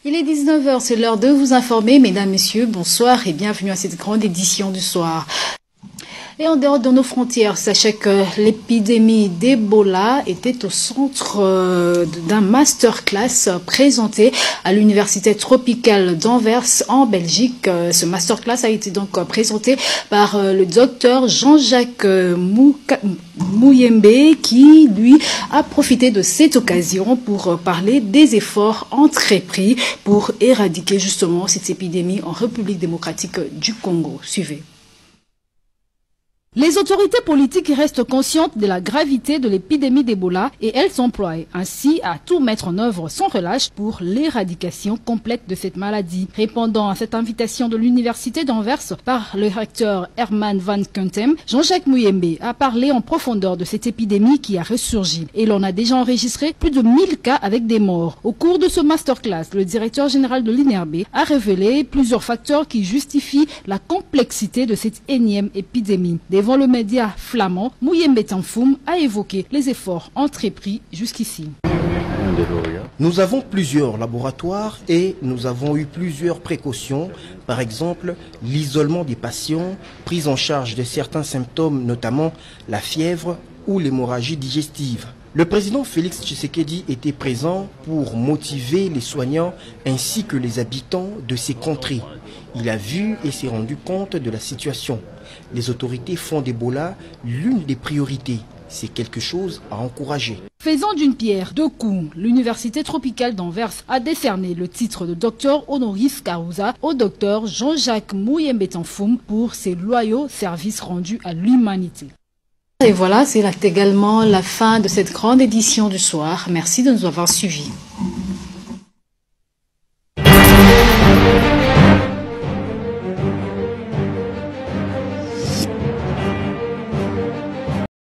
Il est 19 h, c'est l'heure de vous informer. Mesdames, Messieurs, bonsoir et bienvenue à cette grande édition du soir. Et en dehors de nos frontières, sachez que l'épidémie d'Ebola était au centre d'un masterclass présenté à l'université tropicale d'Anvers en Belgique. Ce masterclass a été donc présenté par le docteur Jean-Jacques Muyembe qui, lui, a profité de cette occasion pour parler des efforts entrepris pour éradiquer justement cette épidémie en République démocratique du Congo. Suivez. Les autorités politiques restent conscientes de la gravité de l'épidémie d'Ebola et elles s'emploient ainsi à tout mettre en œuvre sans relâche pour l'éradication complète de cette maladie. Répondant à cette invitation de l'université d'Anvers par le recteur Herman van Kuntem, Jean-Jacques Muyembe a parlé en profondeur de cette épidémie qui a ressurgi. Et l'on a déjà enregistré plus de 1000 cas avec des morts. Au cours de ce masterclass, le directeur général de l'INRB a révélé plusieurs facteurs qui justifient la complexité de cette énième épidémie. Devant le média flamand, Muyembe Tanfoum a évoqué les efforts entrepris jusqu'ici. Nous avons plusieurs laboratoires et nous avons eu plusieurs précautions. Par exemple, l'isolement des patients, prise en charge de certains symptômes, notamment la fièvre ou l'hémorragie digestive. Le président Félix Tshisekedi était présent pour motiver les soignants ainsi que les habitants de ces contrées. Il a vu et s'est rendu compte de la situation. Les autorités font d'Ebola l'une des priorités. C'est quelque chose à encourager. Faisant d'une pierre deux coups, l'université tropicale d'Anvers a décerné le titre de docteur honoris causa au docteur Jean-Jacques Muyembe Tanfoum pour ses loyaux services rendus à l'humanité. Et voilà, c'est également la fin de cette grande édition du soir. Merci de nous avoir suivis.